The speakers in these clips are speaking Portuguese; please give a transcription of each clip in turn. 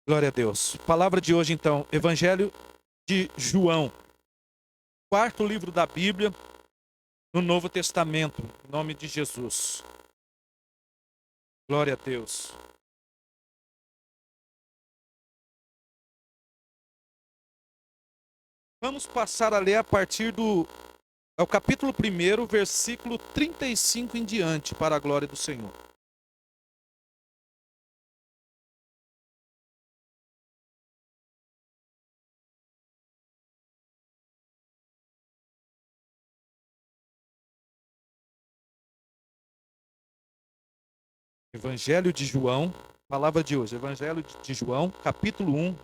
Glória a Deus. Palavra de hoje, então, Evangelho de João. Quarto livro da Bíblia, no Novo Testamento, em nome de Jesus. Glória a Deus. Vamos passar a ler a partir do capítulo 1, versículo 35 em diante, para a glória do Senhor. Evangelho de João, palavra de hoje, Evangelho de João, capítulo 1,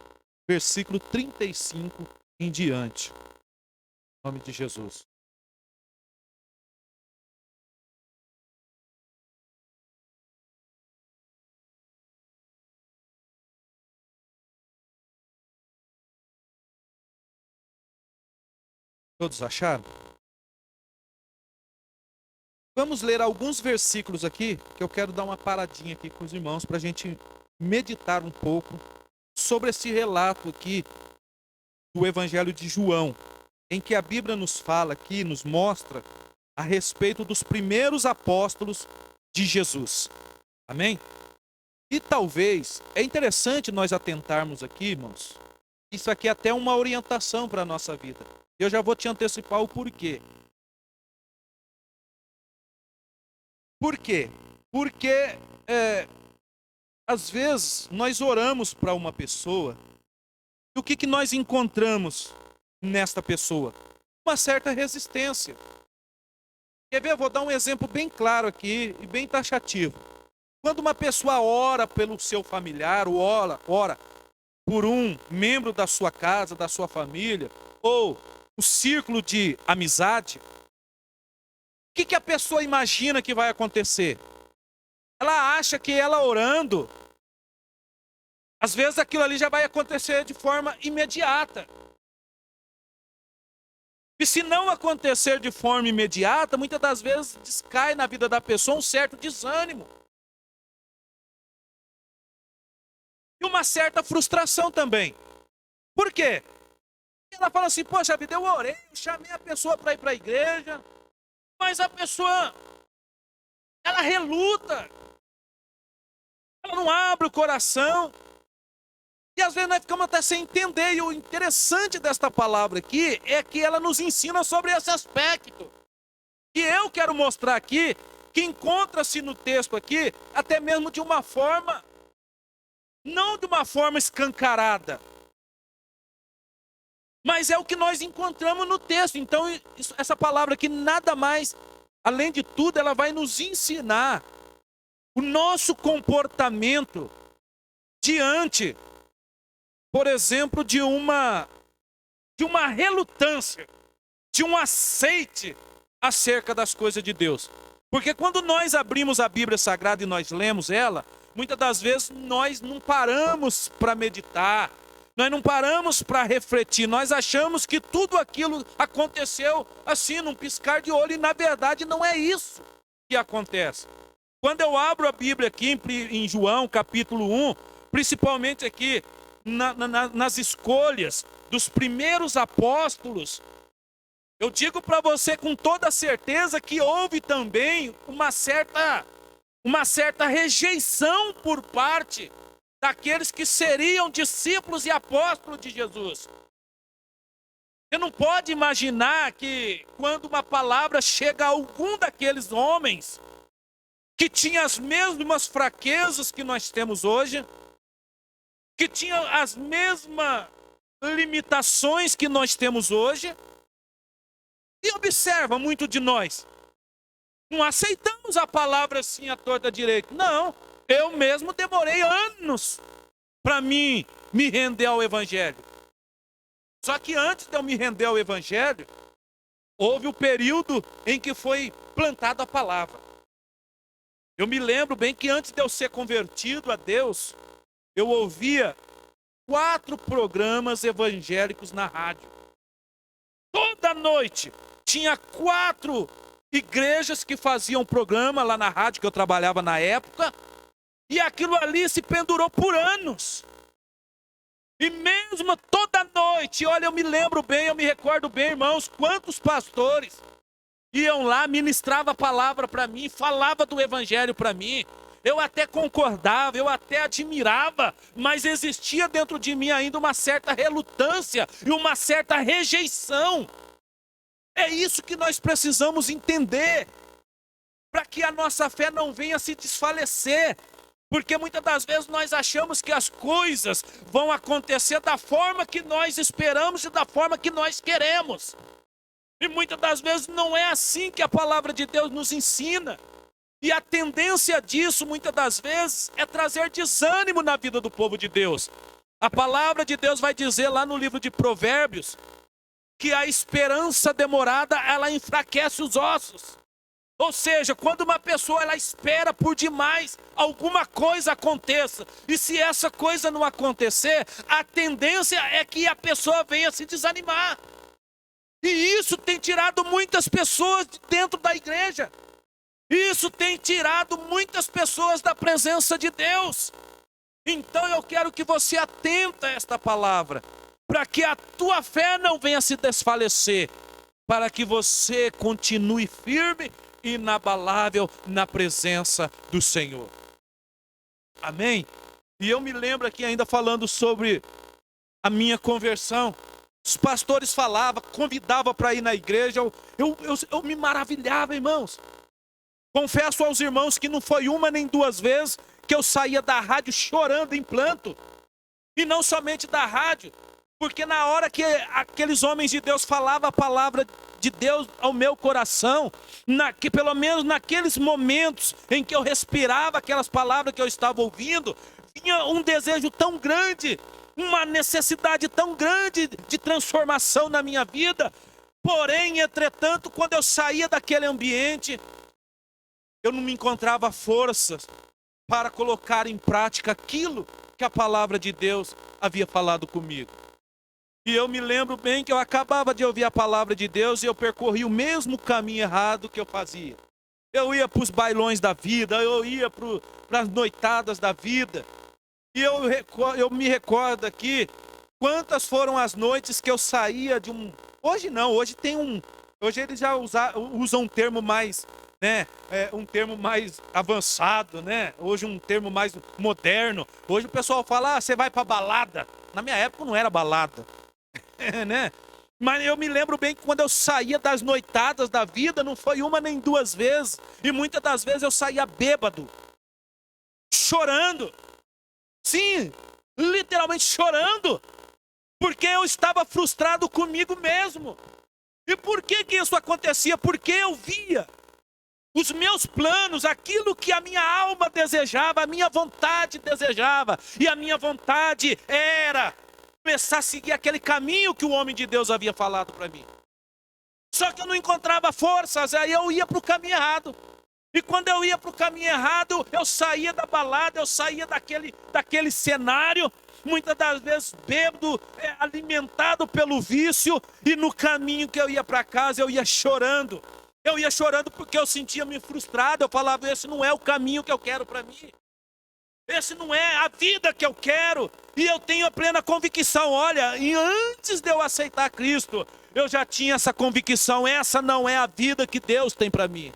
versículo 35 em diante. Em nome de Jesus. Todos acharam? Vamos ler alguns versículos aqui, que eu quero dar uma paradinha aqui com os irmãos, para a gente meditar um pouco sobre esse relato aqui do Evangelho de João, em que a Bíblia nos fala aqui, nos mostra a respeito dos primeiros apóstolos de Jesus. Amém? E talvez, é interessante nós atentarmos aqui, irmãos, isso aqui é até uma orientação para a nossa vida. Eu já vou te antecipar o porquê. Por quê? Porque, às vezes, nós oramos para uma pessoa, e o que nós encontramos nesta pessoa? Uma certa resistência. Quer ver? Eu vou dar um exemplo bem claro aqui e bem taxativo. Quando uma pessoa ora pelo seu familiar, ou ora por um membro da sua casa, da sua família, ou o círculo de amizade, o que a pessoa imagina que vai acontecer? Ela acha que ela orando, às vezes aquilo ali já vai acontecer de forma imediata. E se não acontecer de forma imediata, muitas das vezes descai na vida da pessoa um certo desânimo. E uma certa frustração também. Por quê? Ela fala assim, poxa vida, eu orei, eu chamei a pessoa para ir para a igreja, mas a pessoa, ela reluta. Ela não abre o coração. E às vezes nós ficamos até sem entender. E o interessante desta palavra aqui é que ela nos ensina sobre esse aspecto. E eu quero mostrar aqui que encontra-se no texto aqui, até mesmo de uma forma, não de uma forma escancarada, mas é o que nós encontramos no texto. Então essa palavra aqui nada mais, além de tudo, ela vai nos ensinar o nosso comportamento diante, por exemplo, de uma relutância, de um aceite acerca das coisas de Deus. Porque quando nós abrimos a Bíblia Sagrada e nós lemos ela, muitas das vezes nós não paramos para meditar, nós não paramos para refletir, nós achamos que tudo aquilo aconteceu assim, num piscar de olho, e na verdade não é isso que acontece. Quando eu abro a Bíblia aqui em João, capítulo 1, principalmente aqui nas escolhas dos primeiros apóstolos, eu digo para você com toda certeza que houve também uma certa rejeição por parte daqueles que seriam discípulos e apóstolos de Jesus. Você não pode imaginar que quando uma palavra chega a algum daqueles homens que tinha as mesmas fraquezas que nós temos hoje, que tinha as mesmas limitações que nós temos hoje, e observa, muito de nós não aceitamos a palavra assim à torta direita. Não, eu mesmo demorei anos para me render ao Evangelho. Só que antes de eu me render ao Evangelho, houve o período em que foi plantada a palavra. Eu me lembro bem que antes de eu ser convertido a Deus, eu ouvia 4 programas evangélicos na rádio. Toda noite tinha 4 igrejas que faziam programa lá na rádio que eu trabalhava na época, e aquilo ali se pendurou por anos. E mesmo toda noite, olha, eu me lembro bem, eu me recordo bem, irmãos, quantos pastores iam lá, ministrava a palavra para mim, falava do evangelho para mim. Eu até concordava, eu até admirava, mas existia dentro de mim ainda uma certa relutância e uma certa rejeição. É isso que nós precisamos entender, para que a nossa fé não venha se desfalecer. Porque muitas das vezes nós achamos que as coisas vão acontecer da forma que nós esperamos e da forma que nós queremos. E muitas das vezes não é assim que a palavra de Deus nos ensina. E a tendência disso, muitas das vezes, é trazer desânimo na vida do povo de Deus. A palavra de Deus vai dizer lá no livro de Provérbios que a esperança demorada, ela enfraquece os ossos. Ou seja, quando uma pessoa ela espera por demais, alguma coisa aconteça. E se essa coisa não acontecer, a tendência é que a pessoa venha se desanimar. E isso tem tirado muitas pessoas de dentro da igreja. Isso tem tirado muitas pessoas da presença de Deus. Então eu quero que você atenta a esta palavra, para que a tua fé não venha se desfalecer, para que você continue firme e inabalável na presença do Senhor. Amém? E eu me lembro aqui ainda falando sobre a minha conversão. Os pastores falavam, convidavam para ir na igreja, eu me maravilhava, irmãos. Confesso aos irmãos que não foi uma nem duas vezes que eu saía da rádio chorando em pranto. E não somente da rádio, porque na hora que aqueles homens de Deus falavam a palavra de Deus ao meu coração, que pelo menos naqueles momentos em que eu respirava aquelas palavras que eu estava ouvindo, vinha um desejo tão grande, uma necessidade tão grande de transformação na minha vida. Porém, entretanto, quando eu saía daquele ambiente, eu não me encontrava forças para colocar em prática aquilo que a palavra de Deus havia falado comigo. E eu me lembro bem que eu acabava de ouvir a palavra de Deus e eu percorri o mesmo caminho errado que eu fazia. Eu ia para os bailões da vida, eu ia para as noitadas da vida. E eu me recordo aqui quantas foram as noites que eu saía de um... Hoje não, hoje tem um... Hoje eles já usam um termo mais... um termo mais avançado, né? Hoje um termo mais moderno. Hoje o pessoal fala, você vai para balada. Na minha época não era balada. Né? Mas eu me lembro bem que quando eu saía das noitadas da vida, não foi uma nem duas vezes, e muitas das vezes eu saía bêbado, chorando, sim, literalmente chorando, porque eu estava frustrado comigo mesmo. E por que isso acontecia? Porque eu via os meus planos, aquilo que a minha alma desejava, a minha vontade desejava, e a minha vontade era começar a seguir aquele caminho que o homem de Deus havia falado para mim. Só que eu não encontrava forças, aí eu ia para o caminho errado. E quando eu ia para o caminho errado, eu saía da balada, eu saía daquele cenário, muitas das vezes bêbado, alimentado pelo vício, e no caminho que eu ia para casa, eu ia chorando. Eu ia chorando porque eu sentia-me frustrado, eu falava, esse não é o caminho que eu quero para mim. Esse não é a vida que eu quero. E eu tenho a plena convicção, olha, e antes de eu aceitar Cristo, eu já tinha essa convicção, essa não é a vida que Deus tem para mim.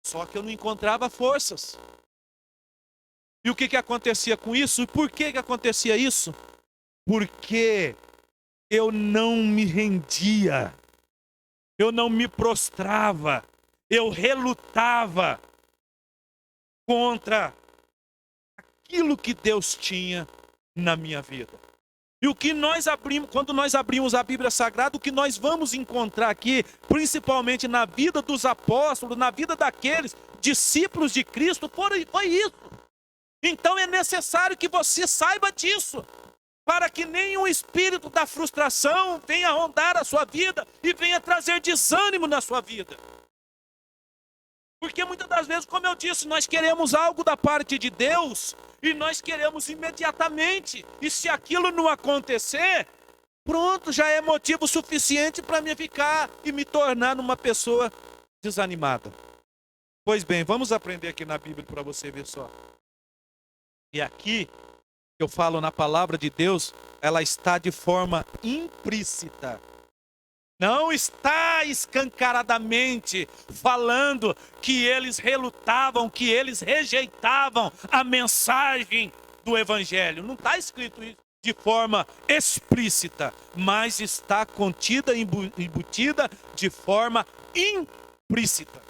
Só que eu não encontrava forças. E o que acontecia com isso? E por que acontecia isso? Porque eu não me rendia, eu não me prostrava, eu relutava contra aquilo que Deus tinha na minha vida. E o que nós abrimos, quando nós abrimos a Bíblia Sagrada, o que nós vamos encontrar aqui, principalmente na vida dos apóstolos, na vida daqueles discípulos de Cristo, foi isso. Então é necessário que você saiba disso, para que nenhum espírito da frustração venha rondar a sua vida e venha trazer desânimo na sua vida. Porque muitas das vezes, como eu disse, nós queremos algo da parte de Deus e nós queremos imediatamente. E se aquilo não acontecer, pronto, já é motivo suficiente para me ficar e me tornar uma pessoa desanimada. Pois bem, vamos aprender aqui na Bíblia para você ver só. E aqui Eu falo na palavra de Deus, ela está de forma implícita. Não está escancaradamente falando que eles relutavam, que eles rejeitavam a mensagem do Evangelho. Não está escrito isso de forma explícita, mas está contida, embutida de forma implícita.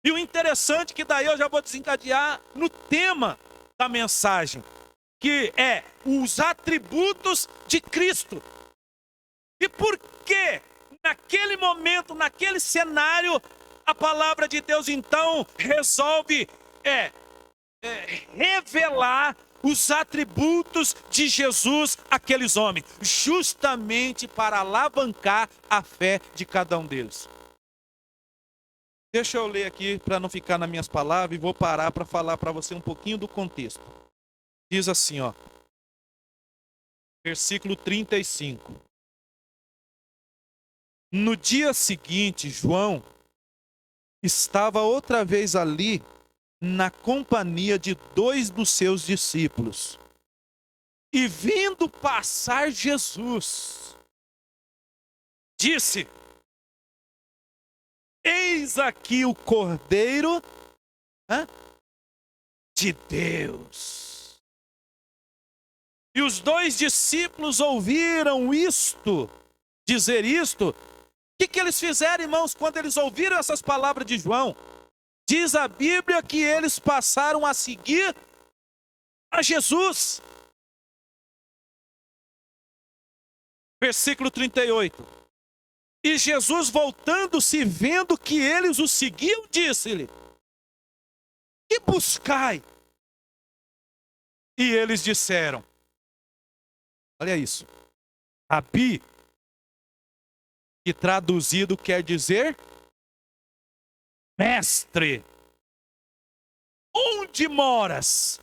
E o interessante é que daí eu já vou desencadear no tema da mensagem, que é os atributos de Cristo. E por que, naquele momento, naquele cenário, a palavra de Deus então resolve revelar os atributos de Jesus àqueles homens, justamente para alavancar a fé de cada um deles. Deixa eu ler aqui para não ficar nas minhas palavras e vou parar para falar para você um pouquinho do contexto. Diz assim, ó, versículo 35. No dia seguinte, João estava outra vez ali na companhia de 2 dos seus discípulos. E vindo passar Jesus, disse: eis aqui o Cordeiro de Deus. E os 2 discípulos ouviram dizer isto. O que eles fizeram, irmãos, quando eles ouviram essas palavras de João? Diz a Bíblia que eles passaram a seguir a Jesus. Versículo 38. E Jesus, voltando-se, vendo que eles o seguiam, disse-lhe: que buscai? E eles disseram, olha isso, Rabi, que traduzido quer dizer mestre, onde moras?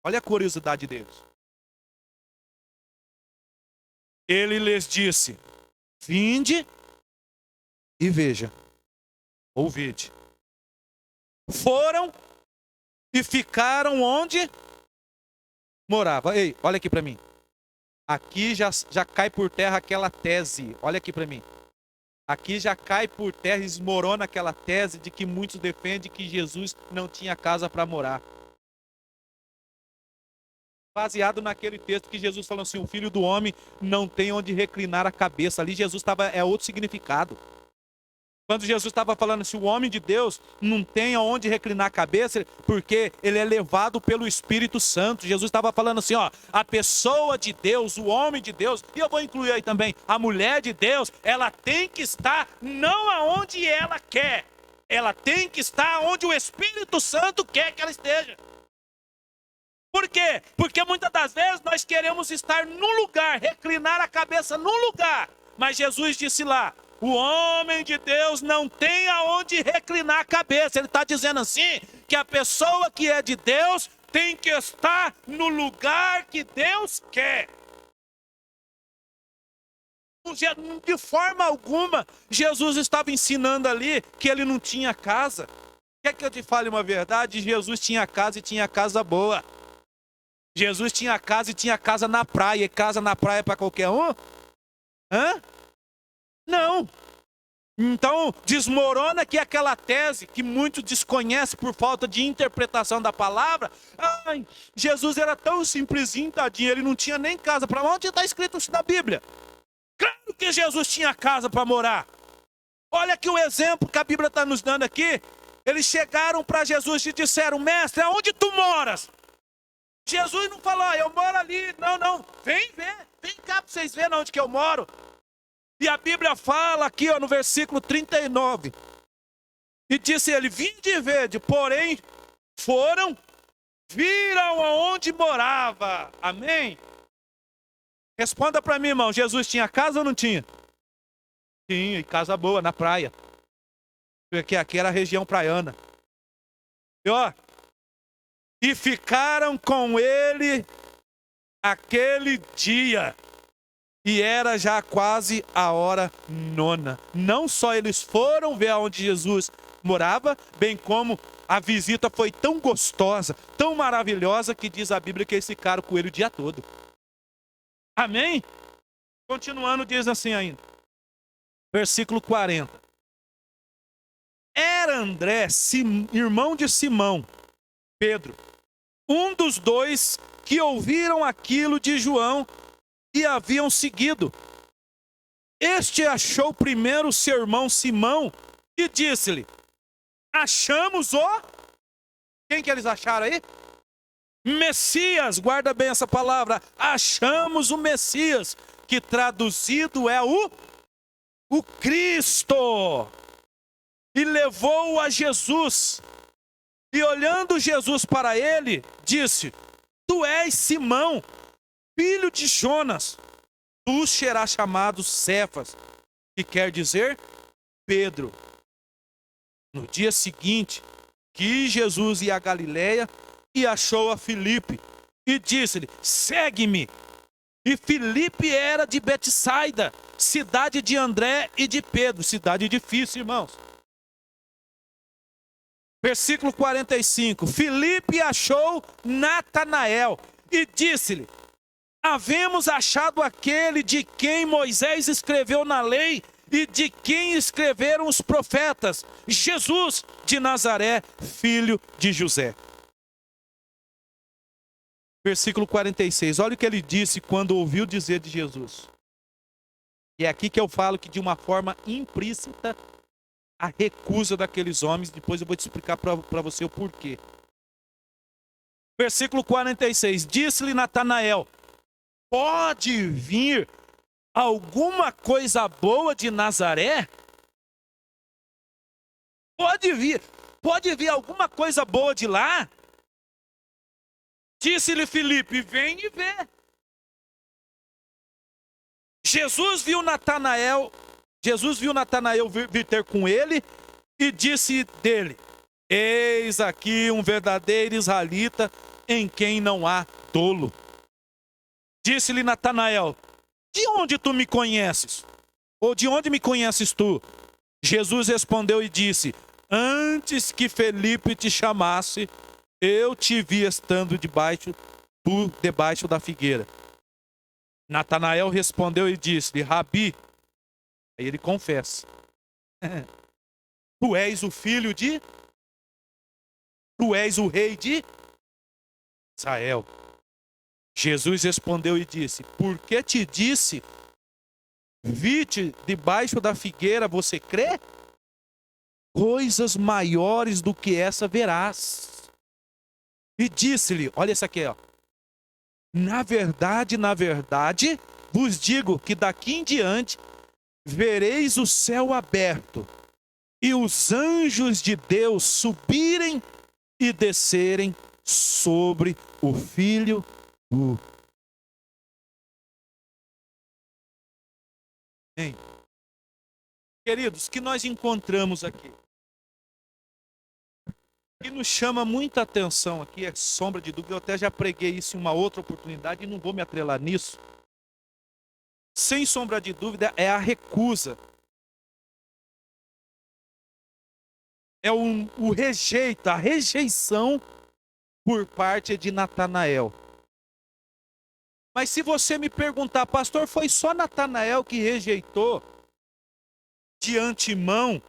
Olha a curiosidade deles. Ele lhes disse: vinde e veja, ou vede. Foram e ficaram onde morava. Ei, olha aqui para mim. Aqui já cai por terra aquela tese. Olha aqui para mim. Aqui já cai por terra, esmorona aquela tese de que muitos defendem que Jesus não tinha casa para morar. Baseado naquele texto que Jesus falou assim, o Filho do Homem não tem onde reclinar a cabeça. Ali Jesus é outro significado. Quando Jesus estava falando assim, o homem de Deus não tem aonde reclinar a cabeça, porque ele é levado pelo Espírito Santo. Jesus estava falando assim, ó, a pessoa de Deus, o homem de Deus, e eu vou incluir aí também, a mulher de Deus, ela tem que estar não aonde ela quer, ela tem que estar onde o Espírito Santo quer que ela esteja. Por quê? Porque muitas das vezes nós queremos estar num lugar, reclinar a cabeça num lugar, mas Jesus disse lá, o homem de Deus não tem aonde reclinar a cabeça. Ele está dizendo assim, que a pessoa que é de Deus tem que estar no lugar que Deus quer. De forma alguma, Jesus estava ensinando ali que ele não tinha casa. Quer que eu te fale uma verdade? Jesus tinha casa e tinha casa boa. Jesus tinha casa e tinha casa na praia. E casa na praia para qualquer um? Não. Então, desmorona aqui aquela tese que muitos desconhecem por falta de interpretação da palavra. Ai, Jesus era tão simplesinho, tadinho, ele não tinha nem casa para morar. Onde está escrito isso na Bíblia? Claro que Jesus tinha casa para morar. Olha aqui o exemplo que a Bíblia está nos dando aqui. Eles chegaram para Jesus e disseram, mestre, aonde tu moras? Jesus não falou, eu moro ali. Não, vem ver, vem cá para vocês verem onde que eu moro. E a Bíblia fala aqui, ó, no versículo 39. E disse ele, vinde e vede, porém foram, viram aonde morava. Amém? Responda para mim, irmão, Jesus tinha casa ou não tinha? Tinha, e casa boa, na praia. Porque aqui era a região praiana. E ficaram com ele aquele dia. E era já quase a hora 9. Não só eles foram ver aonde Jesus morava, bem como a visita foi tão gostosa, tão maravilhosa, que diz a Bíblia que eles ficaram com ele o dia todo. Amém? Continuando, diz assim ainda, versículo 40. Era André, irmão de Simão, Pedro, um dos dois que ouviram aquilo de João e haviam seguido. Este achou primeiro seu irmão Simão e disse-lhe: achamos o... Quem que eles acharam aí? Messias, guarda bem essa palavra. Achamos o Messias, que traduzido é o Cristo. E levou-o a Jesus. E olhando Jesus para ele, disse: tu és Simão, filho de Jonas. Tu serás chamado Cefas, que quer dizer Pedro. No dia seguinte, que Jesus ia a Galileia e achou a Filipe e disse-lhe: segue-me. E Filipe era de Betsaida, cidade de André e de Pedro. Cidade difícil, irmãos. Versículo 45. Filipe achou Natanael e disse-lhe: havemos achado aquele de quem Moisés escreveu na lei e de quem escreveram os profetas, Jesus de Nazaré, filho de José. Versículo 46. Olha o que ele disse quando ouviu dizer de Jesus. E é aqui que eu falo que de uma forma implícita a recusa daqueles homens. Depois eu vou te explicar para você o porquê. Versículo 46. Disse-lhe Natanael: pode vir alguma coisa boa de Nazaré? Pode vir alguma coisa boa de lá? Disse-lhe Filipe: vem e vê. Jesus viu Natanael vir ter com ele e disse dele: eis aqui um verdadeiro israelita em quem não há dolo. Disse-lhe Natanael: de onde tu me conheces? Ou de onde me conheces tu? Jesus respondeu e disse: antes que Felipe te chamasse, eu te vi estando debaixo da figueira. Natanael respondeu e disse-lhe: Rabi. Aí ele confessa: tu és o filho de... Tu és o rei de Israel. Jesus respondeu e disse: por que te disse, vi-te debaixo da figueira, você crê? Coisas maiores do que essa verás. E disse-lhe, olha essa aqui, ó: na verdade, vos digo que daqui em diante vereis o céu aberto e os anjos de Deus subirem e descerem sobre o Filho do... Bem, queridos, o que nós encontramos aqui, o que nos chama muita atenção aqui é sombra de dúvida. Eu até já preguei isso em uma outra oportunidade e não vou me atrelar nisso. Sem sombra de dúvida é a recusa. É o rejeito, a rejeição por parte de Natanael. Mas se você me perguntar: pastor, foi só Natanael que rejeitou de antemão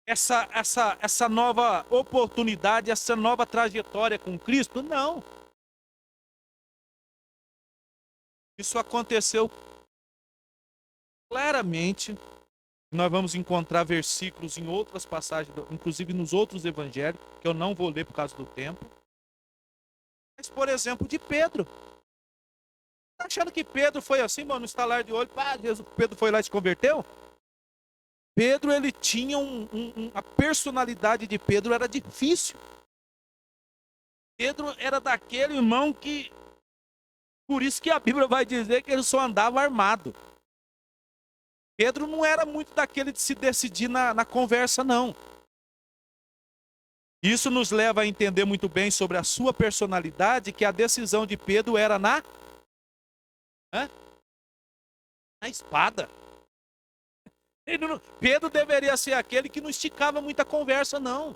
essa nova oportunidade, essa nova trajetória com Cristo? Não. Isso aconteceu claramente. Nós vamos encontrar versículos em outras passagens, inclusive nos outros evangelhos, que eu não vou ler por causa do tempo. Mas, por exemplo, de Pedro. Tá achando que Pedro foi assim, mano, no estalar de olho? Pedro foi lá e se converteu? Pedro, ele tinha a personalidade de Pedro era difícil. Pedro era daquele irmão que... Por isso que a Bíblia vai dizer que ele só andava armado. Pedro não era muito daquele de se decidir na conversa, não. Isso nos leva a entender muito bem sobre a sua personalidade, que a decisão de Pedro era na espada. Pedro deveria ser aquele que não esticava muita conversa, não.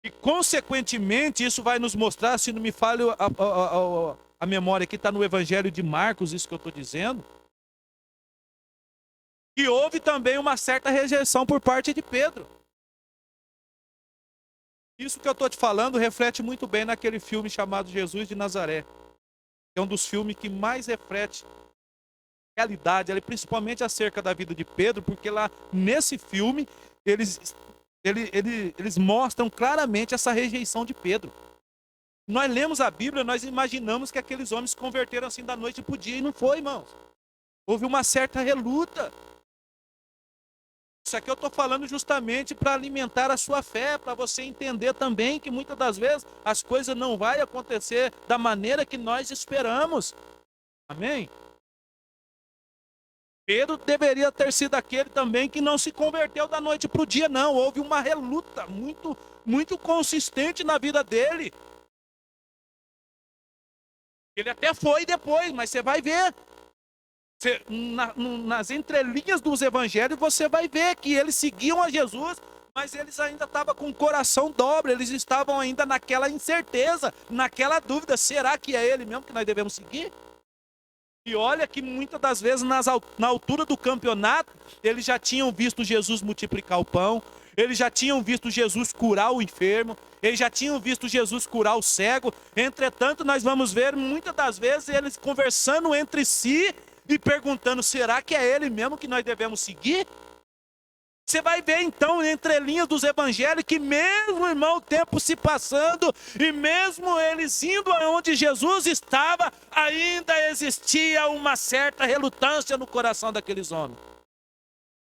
E, consequentemente, isso vai nos mostrar, se não me falha a memória, que está no Evangelho de Marcos, isso que eu estou dizendo, que houve também uma certa rejeição por parte de Pedro. Isso que eu estou te falando reflete muito bem naquele filme chamado Jesus de Nazaré, que é um dos filmes que mais reflete realidade, principalmente acerca da vida de Pedro, porque lá nesse filme eles mostram claramente essa rejeição de Pedro. Nós lemos a Bíblia, nós imaginamos que aqueles homens se converteram assim da noite para o dia, e não foi, irmãos. Houve uma certa reluta. Isso aqui eu estou falando justamente para alimentar a sua fé, para você entender também que muitas das vezes as coisas não vão acontecer da maneira que nós esperamos. Amém? Pedro deveria ter sido aquele também que não se converteu da noite para o dia, não. Houve uma reluta muito consistente na vida dele. Ele até foi depois, mas você vai ver. Nas entrelinhas dos evangelhos, você vai ver que eles seguiam a Jesus, mas eles ainda estavam com o coração dobre, eles estavam ainda naquela incerteza, naquela dúvida: será que é ele mesmo que nós devemos seguir? E olha que muitas das vezes, na altura do campeonato, eles já tinham visto Jesus multiplicar o pão, eles já tinham visto Jesus curar o enfermo, eles já tinham visto Jesus curar o cego. Entretanto, nós vamos ver muitas das vezes eles conversando entre si e perguntando: será que é ele mesmo que nós devemos seguir? Você vai ver então, entre linhas dos evangelhos, que mesmo, irmão, o tempo se passando, e mesmo eles indo aonde Jesus estava, ainda existia uma certa relutância no coração daqueles homens.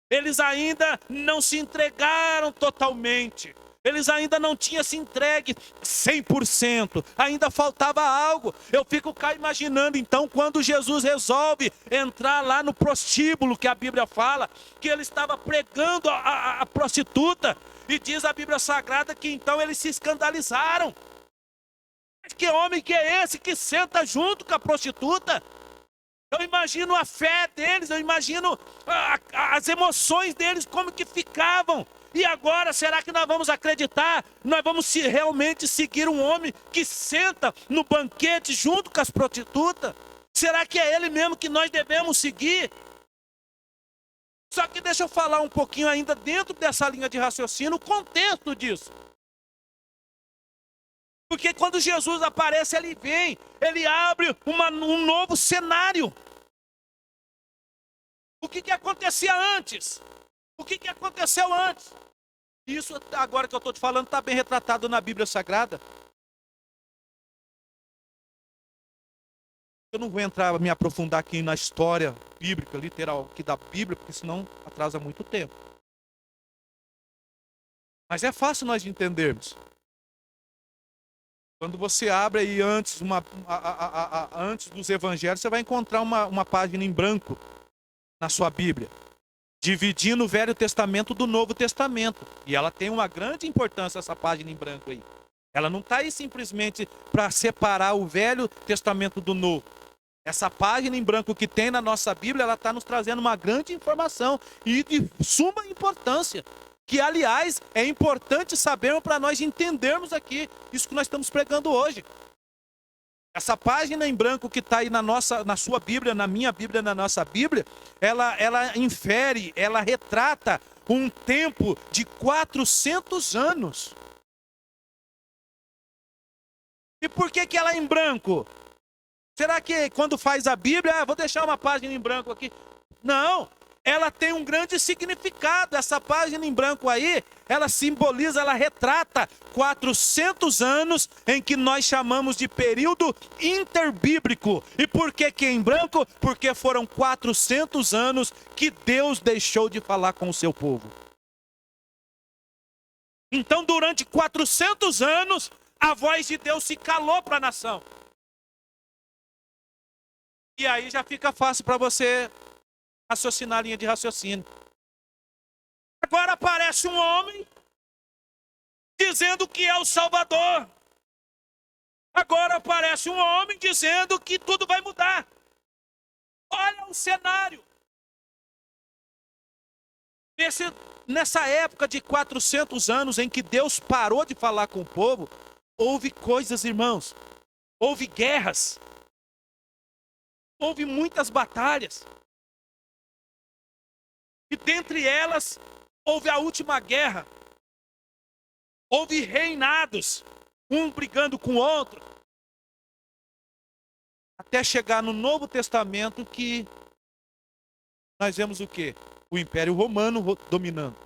Eles ainda não se entregaram totalmente. Eles ainda não tinham se entregue 100%, ainda faltava algo. Eu fico cá imaginando então, quando Jesus resolve entrar lá no prostíbulo, que a Bíblia fala, que ele estava pregando a prostituta, e diz a Bíblia Sagrada que então eles se escandalizaram. Que homem que é esse que senta junto com a prostituta? Eu imagino a fé deles, eu imagino as emoções deles, como que ficavam. E agora, será que nós vamos acreditar? Nós vamos realmente seguir um homem que senta no banquete junto com as prostitutas? Será que é ele mesmo que nós devemos seguir? Só que deixa eu falar um pouquinho ainda dentro dessa linha de raciocínio, o contexto disso. Porque quando Jesus aparece, ele vem, ele abre um novo cenário. O que acontecia antes? O que aconteceu antes? Isso, agora que eu estou te falando, está bem retratado na Bíblia Sagrada. Eu não vou me aprofundar aqui na história bíblica, literal, aqui da Bíblia, porque senão atrasa muito tempo. Mas é fácil nós entendermos. Quando você abre aí antes dos evangelhos, você vai encontrar uma página em branco na sua Bíblia, dividindo o Velho Testamento do Novo Testamento. E ela tem uma grande importância, essa página em branco aí. Ela não está aí simplesmente para separar o Velho Testamento do Novo. Essa página em branco que tem na nossa Bíblia, ela está nos trazendo uma grande informação e de suma importância. Que, aliás, é importante sabermos para nós entendermos aqui isso que nós estamos pregando hoje. Essa página em branco que está aí na sua Bíblia, na minha Bíblia, na nossa Bíblia, ela infere, ela retrata um tempo de 400 anos. E por que ela é em branco? Será que quando faz a Bíblia, vou deixar uma página em branco aqui? Não, ela tem um grande significado. Essa página em branco aí, ela simboliza, ela retrata 400 anos em que nós chamamos de período interbíblico. E por que é em branco? Porque foram 400 anos que Deus deixou de falar com o seu povo. Então, durante 400 anos, a voz de Deus se calou para a nação. E aí já fica fácil para você raciocinar a linha de raciocínio. Agora aparece um homem dizendo que é o Salvador. Agora aparece um homem dizendo que tudo vai mudar. Olha o cenário. Nessa época de 400 anos em que Deus parou de falar com o povo, houve coisas, irmãos. Houve guerras. Houve muitas batalhas. E dentre elas, houve a última guerra. Houve reinados, um brigando com o outro. Até chegar no Novo Testamento que nós vemos o quê? O Império Romano dominando.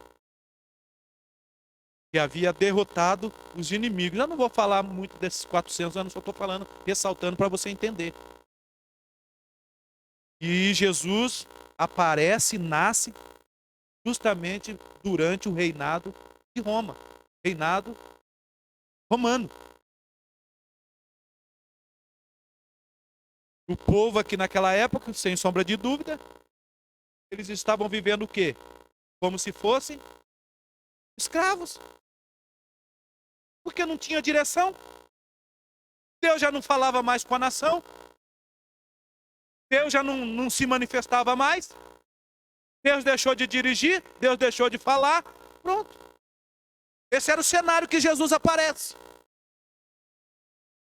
Que havia derrotado os inimigos. Eu não vou falar muito desses 400 anos, só estou falando, ressaltando para você entender. E Jesus aparece, nasce justamente durante o reinado de Roma. Reinado romano. O povo aqui naquela época, sem sombra de dúvida, eles estavam vivendo o quê? Como se fossem escravos. Porque não tinha direção. Deus já não falava mais com a nação. Deus já não se manifestava mais. Deus deixou de dirigir. Deus deixou de falar. Pronto. Esse era o cenário que Jesus aparece.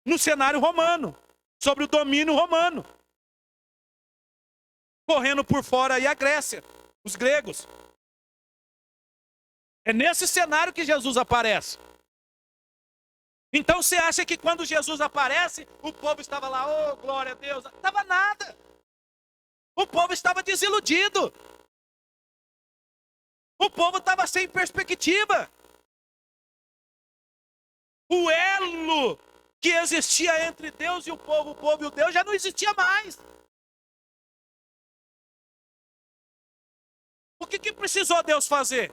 No cenário romano. Sobre o domínio romano. Correndo por fora aí a Grécia. Os gregos. É nesse cenário que Jesus aparece. Então você acha que quando Jesus aparece, o povo estava lá, oh, glória a Deus. Não estava nada. O povo estava desiludido. O povo estava sem perspectiva. O elo que existia entre Deus e o povo e o Deus, já não existia mais. O que precisou Deus fazer?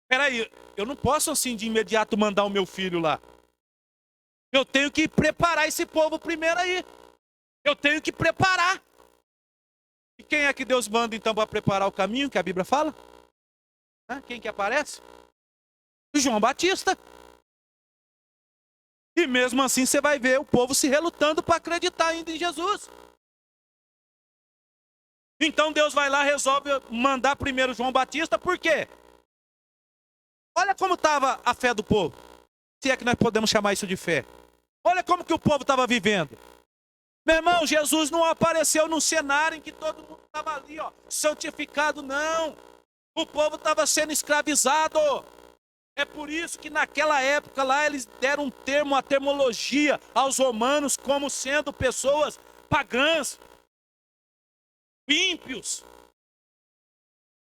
Peraí, eu não posso assim de imediato mandar o meu filho lá. Eu tenho que preparar esse povo primeiro aí. Eu tenho que preparar. E quem é que Deus manda então para preparar o caminho que a Bíblia fala? Quem que aparece? João Batista. E mesmo assim você vai ver o povo se relutando para acreditar ainda em Jesus. Então Deus vai lá e resolve mandar primeiro João Batista, por quê? Olha como estava a fé do povo. Se é que nós podemos chamar isso de fé. Olha como que o povo estava vivendo. Meu irmão, Jesus não apareceu num cenário em que todo mundo estava ali, ó, santificado, não. O povo estava sendo escravizado. É por isso que naquela época lá eles deram um termo, uma termologia aos romanos como sendo pessoas pagãs, ímpios.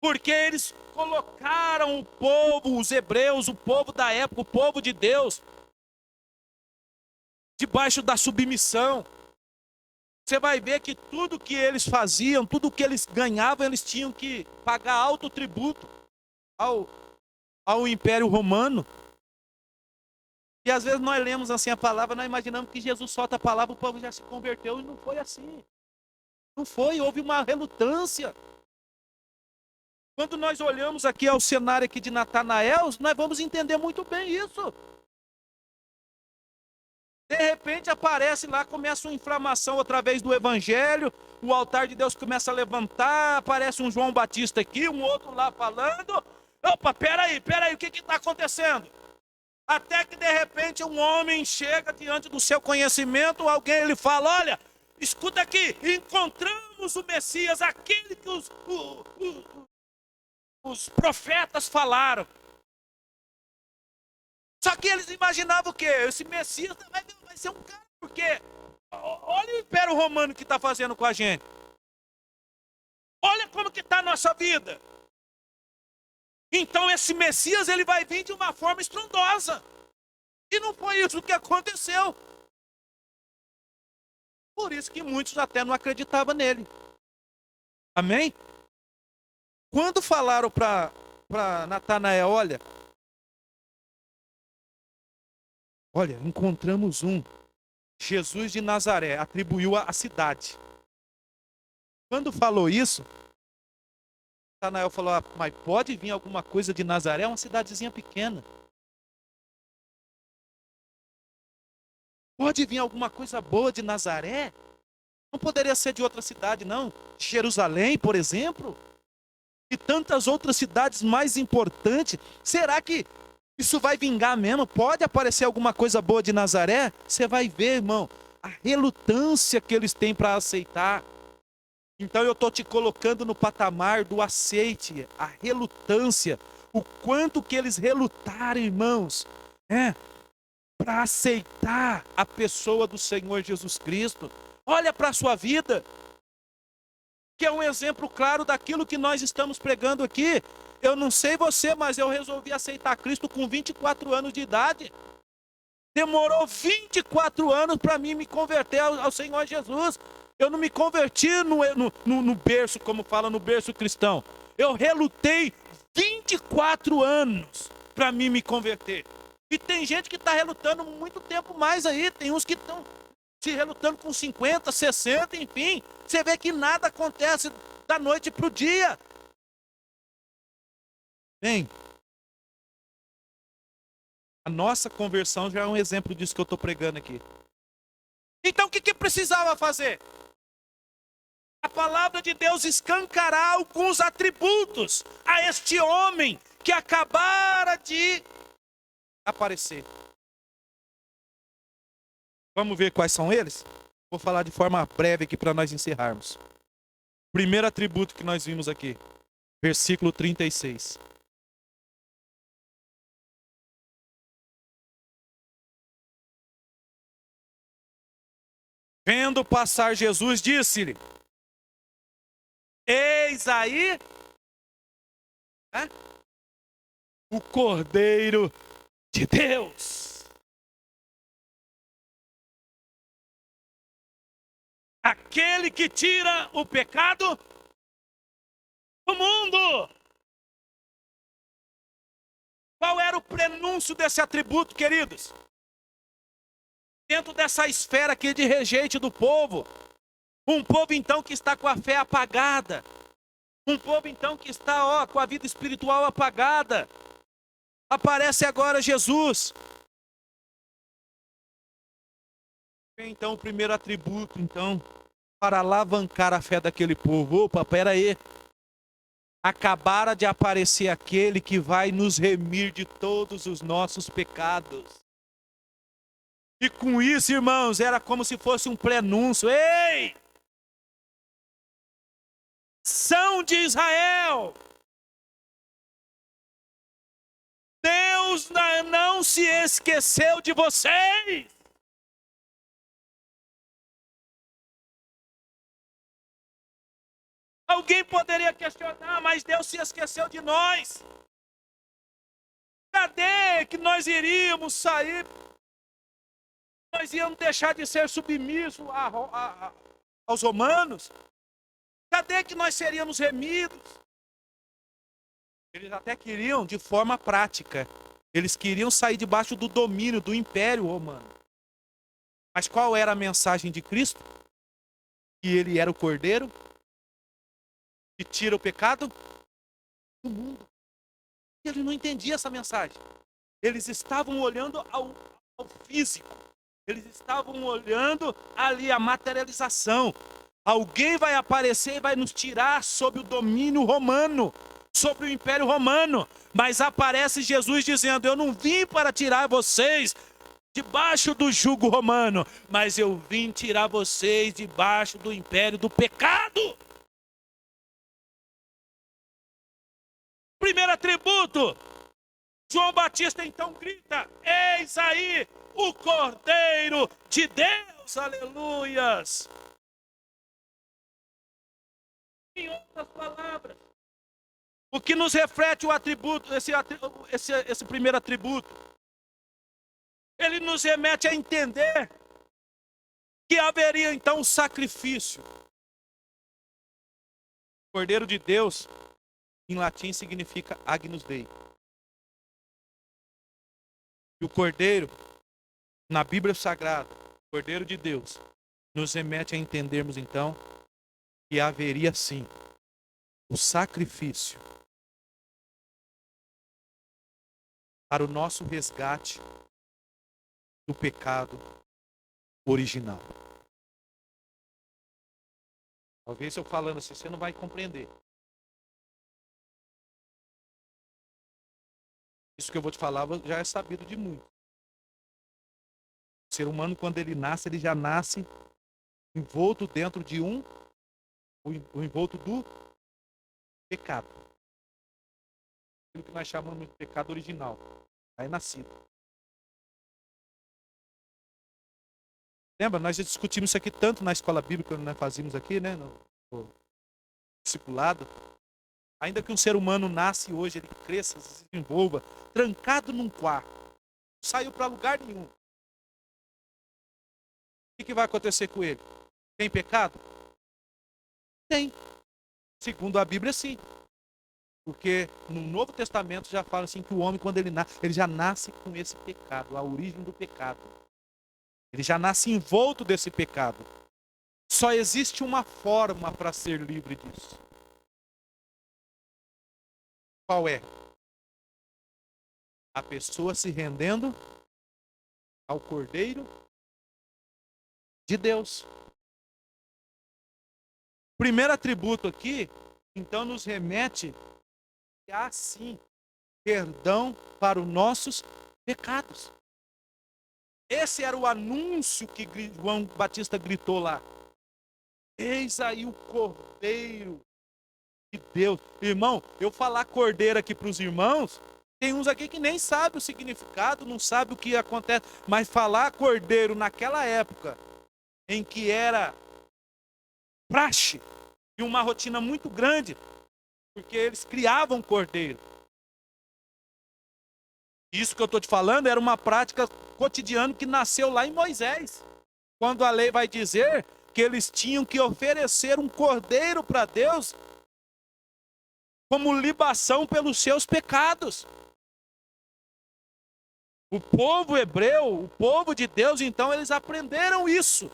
Porque eles colocaram o povo, os hebreus, o povo da época, o povo de Deus, debaixo da submissão. Você vai ver que tudo que eles faziam, tudo que eles ganhavam, eles tinham que pagar alto tributo ao Império Romano. E às vezes nós lemos assim a palavra, nós imaginamos que Jesus solta a palavra, o povo já se converteu, e não foi assim. Não foi, houve uma relutância. Quando nós olhamos aqui ao cenário aqui de Natanael, nós vamos entender muito bem isso. De repente aparece lá, começa uma inflamação através do evangelho, o altar de Deus começa a levantar, aparece um João Batista aqui, um outro lá falando. Opa, peraí, o que está acontecendo? Até que de repente um homem chega diante do seu conhecimento, alguém lhe fala, olha, escuta aqui, encontramos o Messias, aquele que os profetas falaram. Só que eles imaginavam o quê? Esse Messias vai ser um cara, porque olha o Império Romano que está fazendo com a gente. Olha como que está a nossa vida. Então esse Messias ele vai vir de uma forma estrondosa. E não foi isso que aconteceu. Por isso que muitos até não acreditavam nele. Amém? Quando falaram para Natanael, olha, encontramos Jesus de Nazaré, atribuiu a cidade. Quando falou isso, Natanael falou, mas pode vir alguma coisa de Nazaré? É uma cidadezinha pequena. Pode vir alguma coisa boa de Nazaré? Não poderia ser de outra cidade, não. Jerusalém, por exemplo, e tantas outras cidades mais importantes. Será que isso vai vingar mesmo? Pode aparecer alguma coisa boa de Nazaré? Você vai ver, irmão, a relutância que eles têm para aceitar. Então eu estou te colocando no patamar do aceite, a relutância, o quanto que eles relutaram, irmãos, para aceitar a pessoa do Senhor Jesus Cristo. Olha para a sua vida, que é um exemplo claro daquilo que nós estamos pregando aqui. Eu não sei você, mas eu resolvi aceitar Cristo com 24 anos de idade. Demorou 24 anos para mim me converter ao Senhor Jesus. Eu não me converti no berço, como fala no berço cristão. Eu relutei 24 anos para mim me converter. E tem gente que está relutando muito tempo mais aí. Tem uns que estão se relutando com 50, 60, enfim. Você vê que nada acontece da noite para o dia. Bem, a nossa conversão já é um exemplo disso que eu estou pregando aqui. Então o que precisava fazer? A palavra de Deus escancará alguns atributos a este homem que acabara de aparecer. Vamos ver quais são eles? Vou falar de forma breve aqui para nós encerrarmos. Primeiro atributo que nós vimos aqui, versículo 36. Vendo passar Jesus, disse-lhe: eis aí o Cordeiro de Deus. Aquele que tira o pecado do mundo. Qual era o prenúncio desse atributo, queridos? Dentro dessa esfera aqui de rejeite do povo. Um povo então que está com a fé apagada. Um povo então que está com a vida espiritual apagada. Aparece agora Jesus. Então o primeiro atributo, então, para alavancar a fé daquele povo. Opa, pera aí. Acabara de aparecer aquele que vai nos remir de todos os nossos pecados. E com isso, irmãos, era como se fosse um prenúncio. Ei! São de Israel! Deus não se esqueceu de vocês! Alguém poderia questionar, mas Deus se esqueceu de nós. Cadê que nós iríamos sair? Nós íamos deixar de ser submissos aos romanos? Cadê que nós seríamos remidos? Eles até queriam de forma prática. Eles queriam sair debaixo do domínio do Império Romano. Mas qual era a mensagem de Cristo? Que ele era o Cordeiro que tira o pecado do mundo. Ele não entendia essa mensagem. Eles estavam olhando ao físico. Eles estavam olhando ali a materialização. Alguém vai aparecer e vai nos tirar sob o domínio romano, sobre o Império Romano. Mas aparece Jesus dizendo: eu não vim para tirar vocês debaixo do jugo romano, mas eu vim tirar vocês debaixo do império do pecado. Primeiro atributo, João Batista então grita: eis aí o Cordeiro de Deus, aleluias. Em outras palavras, o que nos reflete o atributo, esse primeiro atributo, ele nos remete a entender que haveria então um sacrifício. Cordeiro de Deus, em latim, significa Agnus Dei. E o Cordeiro, na Bíblia Sagrada, Cordeiro de Deus, nos remete a entendermos então que haveria sim o sacrifício para o nosso resgate do pecado original. Talvez eu falando assim, você não vai compreender. Isso que eu vou te falar já é sabido de muito. O ser humano, quando ele nasce, ele já nasce envolto dentro de o envolto do pecado. Aquilo que nós chamamos de pecado original. Aí nascido. Lembra? Nós já discutimos isso aqui tanto na escola bíblica, quando nós fazíamos aqui, né? No discipulado. Ainda que um ser humano nasce hoje, ele cresça, se desenvolva, trancado num quarto, não saiu para lugar nenhum. O que vai acontecer com ele? Tem pecado? Tem. Segundo a Bíblia, sim. Porque no Novo Testamento já fala assim que o homem, quando ele nasce, ele já nasce com esse pecado, a origem do pecado. Ele já nasce envolto desse pecado. Só existe uma forma para ser livre disso. Qual é? A pessoa se rendendo ao Cordeiro de Deus. O primeiro atributo aqui, então, nos remete a, sim, perdão para os nossos pecados. Esse era o anúncio que João Batista gritou lá. Eis aí o Cordeiro de Deus. Irmão, eu falar Cordeiro aqui para os irmãos, tem uns aqui que nem sabe o significado, não sabe o que acontece. Mas falar Cordeiro naquela época, em que era praxe e uma rotina muito grande, porque eles criavam cordeiro. Isso que eu estou te falando era uma prática cotidiana que nasceu lá em Moisés. Quando a lei vai dizer que eles tinham que oferecer um cordeiro para Deus como libação pelos seus pecados. O povo hebreu, o povo de Deus, então eles aprenderam isso.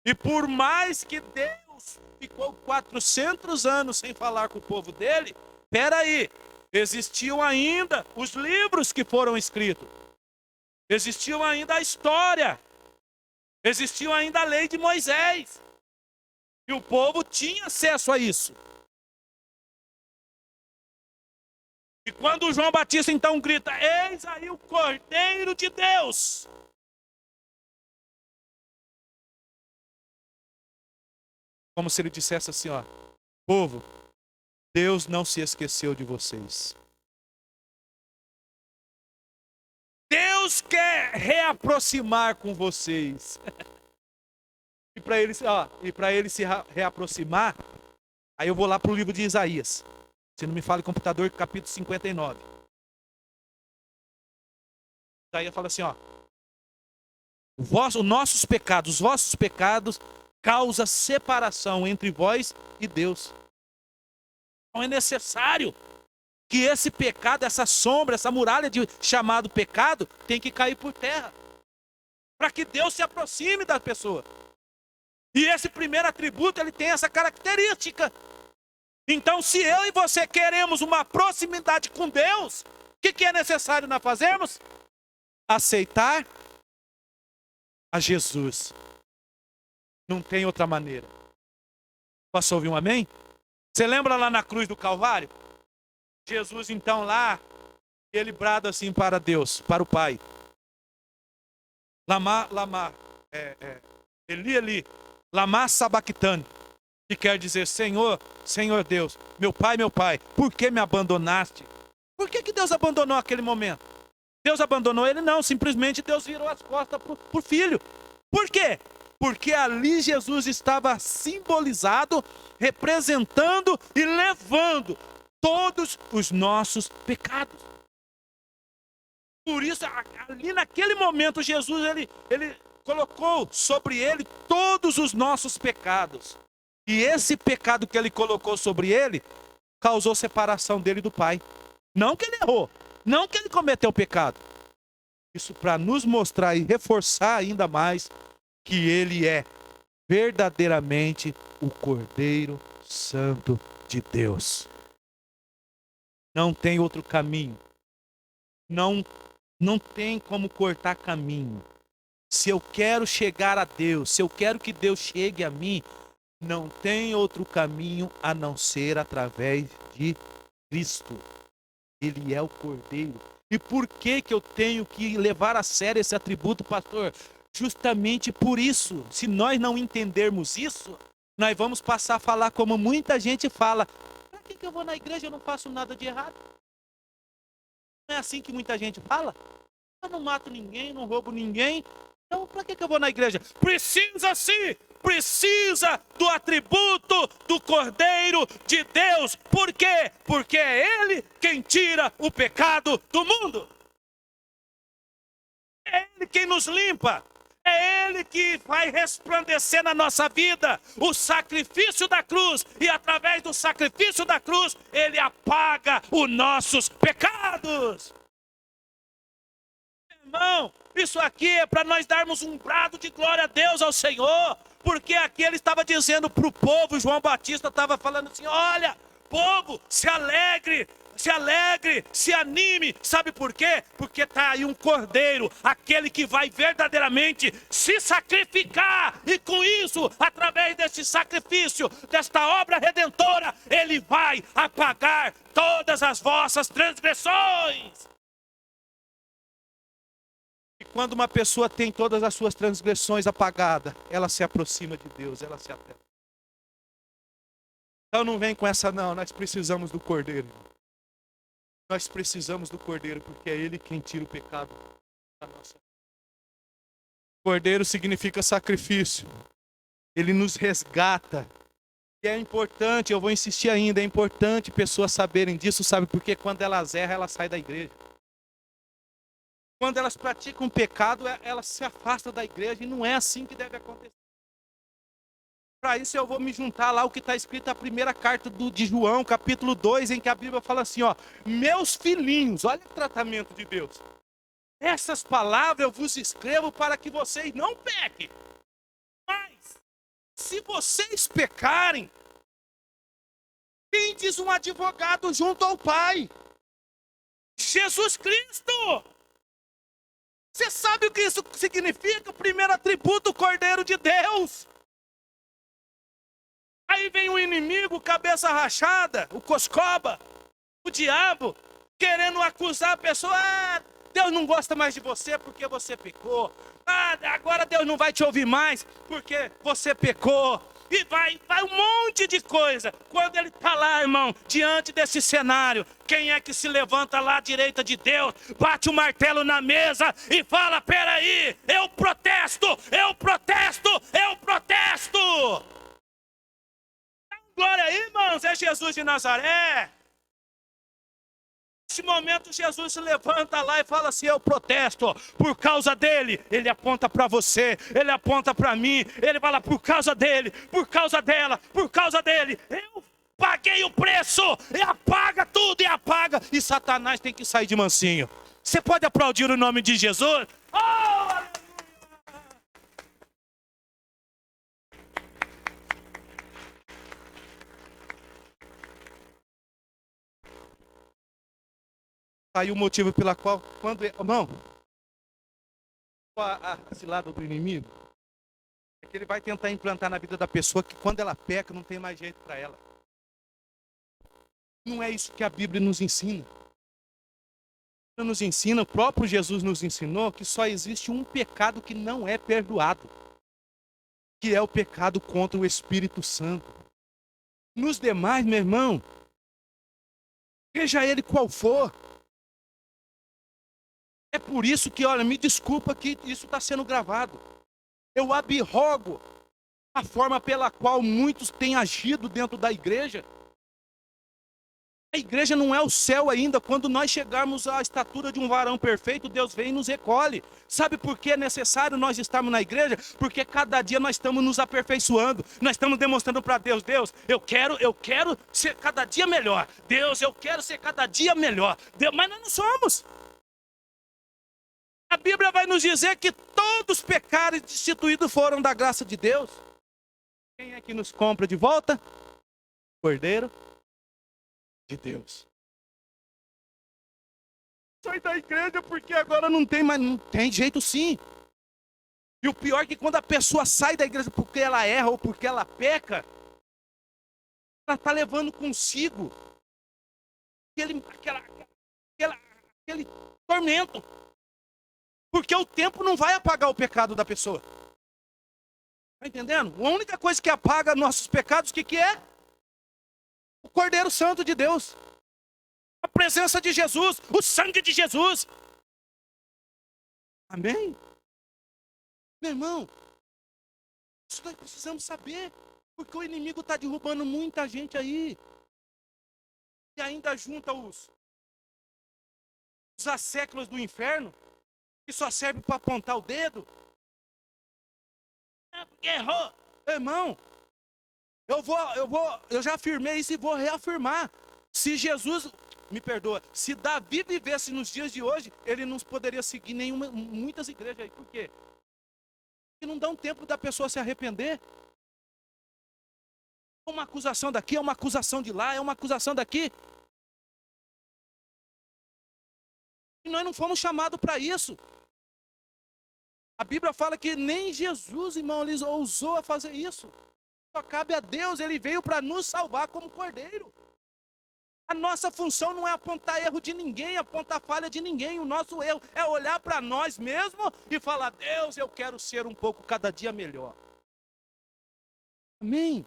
E por mais que Deus ficou 400 anos sem falar com o povo dele, peraí, existiam ainda os livros que foram escritos. Existiam ainda a história. Existia ainda a lei de Moisés. E o povo tinha acesso a isso. E quando João Batista então grita, eis aí o Cordeiro de Deus. Como se ele dissesse assim, ó, povo, Deus não se esqueceu de vocês. Deus quer reaproximar com vocês. E para ele se reaproximar, aí eu vou lá para o livro de Isaías. Se não me fala em computador, capítulo 59. Isaías fala assim, ó. Os vossos pecados causam separação entre vós e Deus. Então é necessário que esse pecado, essa sombra, essa muralha chamado pecado, tem que cair por terra. Para que Deus se aproxime da pessoa. E esse primeiro atributo, ele tem essa característica. Então, se eu e você queremos uma proximidade com Deus, o que é necessário nós fazermos? Aceitar a Jesus. Não tem outra maneira. Posso ouvir um amém? Você lembra lá na cruz do Calvário? Jesus, então, lá, ele brada assim para Deus, para o Pai. Lama, Eli, lama sabactani. Que quer dizer, Senhor, Senhor Deus, meu Pai, por que me abandonaste? Por que Deus abandonou aquele momento? Deus abandonou ele? Não, simplesmente Deus virou as costas para o filho. Por quê? Porque ali Jesus estava simbolizado, representando e levando todos os nossos pecados. Por isso, ali naquele momento, Jesus, ele colocou sobre ele todos os nossos pecados. E esse pecado que ele colocou sobre ele, causou separação dele do Pai. Não que ele errou, não que ele cometeu pecado. Isso para nos mostrar e reforçar ainda mais que ele é verdadeiramente o Cordeiro Santo de Deus. Não tem outro caminho. Não tem como cortar caminho. Se eu quero chegar a Deus, se eu quero que Deus chegue a mim, Não tem outro caminho a não ser através de Cristo. Ele é o Cordeiro. E por que que eu tenho que levar a sério esse atributo, pastor? Justamente por isso. Se nós não entendermos isso, nós vamos passar a falar como muita gente fala. Para que que eu vou na igreja? Eu não faço nada de errado. Não é assim que muita gente fala? Eu não mato ninguém, não roubo ninguém. Então, para que eu vou na igreja? Precisa sim! Precisa do atributo do Cordeiro de Deus. Por quê? Porque é Ele quem tira o pecado do mundo. É Ele quem nos limpa. É Ele que vai resplandecer na nossa vida o sacrifício da cruz. E através do sacrifício da cruz, Ele apaga os nossos pecados. Irmão, isso aqui é para nós darmos um brado de glória a Deus, ao Senhor. Porque aqui ele estava dizendo para o povo, João Batista estava falando assim, olha, povo, se alegre, se anime. Sabe por quê? Porque está aí um cordeiro, aquele que vai verdadeiramente se sacrificar. E com isso, através desse sacrifício, desta obra redentora, ele vai apagar todas as vossas transgressões. Quando uma pessoa tem todas as suas transgressões apagadas, ela se aproxima de Deus, ela se apega. Então não vem com essa não, nós precisamos do Cordeiro. Nós precisamos do Cordeiro, porque é Ele quem tira o pecado da nossa vida. Cordeiro significa sacrifício. Ele nos resgata. E é importante, eu vou insistir ainda, é importante pessoas saberem disso, sabe? Porque quando elas erram, elas saem da igreja. Quando elas praticam pecado, elas se afastam da igreja e não é assim que deve acontecer. Para isso eu vou me juntar lá o que está escrito na primeira carta de João, capítulo 2, em que a Bíblia fala assim, ó, meus filhinhos, olha o tratamento de Deus. Essas palavras eu vos escrevo para que vocês não pequem. Mas, se vocês pecarem, tendes um advogado junto ao Pai, Jesus Cristo. Você sabe o que isso significa? O primeiro atributo, o Cordeiro de Deus. Aí vem o inimigo, cabeça rachada, o coscoba, o diabo, querendo acusar a pessoa. Ah, Deus não gosta mais de você porque você pecou. Ah, agora Deus não vai te ouvir mais porque você pecou. E vai um monte de coisa. Quando ele está lá, irmão, diante desse cenário, quem é que se levanta lá à direita de Deus, bate o martelo na mesa e fala, peraí, eu protesto, eu protesto, eu protesto. Glória aí, irmãos, é Jesus de Nazaré. Neste momento Jesus se levanta lá e fala assim, eu protesto por causa dele. Ele aponta para você, ele aponta para mim, ele fala por causa dele, por causa dela, por causa dele. Eu paguei o preço, e apaga tudo, e apaga. E Satanás tem que sair de mansinho. Você pode aplaudir o nome de Jesus? Oh! Aí o motivo pela qual, quando, irmão, a cilada do inimigo, é que ele vai tentar implantar na vida da pessoa que quando ela peca, não tem mais jeito para ela. Não é isso que a Bíblia nos ensina. A Bíblia nos ensina, o próprio Jesus nos ensinou que só existe um pecado que não é perdoado, que é o pecado contra o Espírito Santo. Nos demais, meu irmão, seja ele qual for, é por isso que, olha, me desculpa que isso está sendo gravado. Eu abrogo a forma pela qual muitos têm agido dentro da igreja. A igreja não é o céu ainda. Quando nós chegarmos à estatura de um varão perfeito, Deus vem e nos recolhe. Sabe por que é necessário nós estarmos na igreja? Porque cada dia nós estamos nos aperfeiçoando. Nós estamos demonstrando para Deus, Deus, eu quero ser cada dia melhor. Deus, eu quero ser cada dia melhor. Deus, mas nós não somos. A Bíblia vai nos dizer que todos pecaram e destituídos foram da graça de Deus. Quem é que nos compra de volta? Cordeiro de Deus. Sai da igreja porque agora não tem mais. Não tem jeito sim. E o pior é que quando a pessoa sai da igreja porque ela erra ou porque ela peca, ela está levando consigo aquele tormento. Porque o tempo não vai apagar o pecado da pessoa. Está entendendo? A única coisa que apaga nossos pecados, o que é? O Cordeiro Santo de Deus. A presença de Jesus, o sangue de Jesus. Amém? Meu irmão, isso nós precisamos saber. Porque o inimigo está derrubando muita gente aí. E ainda junta os asséculos do inferno, que só serve para apontar o dedo. Errou. Irmão, eu já afirmei isso e vou reafirmar. Se Jesus, me perdoa, se Davi vivesse nos dias de hoje, ele não poderia seguir muitas igrejas aí. Por quê? Porque não dá um tempo da pessoa se arrepender. É uma acusação daqui, é uma acusação de lá, é uma acusação daqui. E nós não fomos chamados para isso. A Bíblia fala que nem Jesus, irmão, ele ousou a fazer isso. Só cabe a Deus, ele veio para nos salvar como cordeiro. A nossa função não é apontar erro de ninguém, apontar falha de ninguém. O nosso erro é olhar para nós mesmos e falar: Deus, eu quero ser um pouco cada dia melhor. Amém?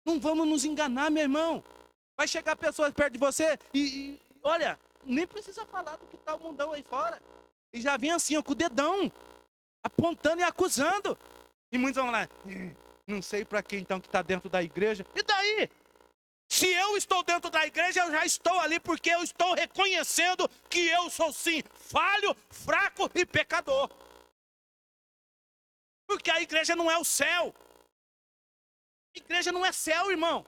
Não vamos nos enganar, meu irmão. Vai chegar pessoas perto de você e olha, nem precisa falar do que está o mundão aí fora. E já vem assim, ó, com o dedão, apontando e acusando. E muitos vão lá: não sei para quem então que está dentro da igreja. E daí? Se eu estou dentro da igreja, eu já estou ali porque eu estou reconhecendo que eu sou sim falho, fraco e pecador. Porque a igreja não é o céu. A igreja não é céu, irmão.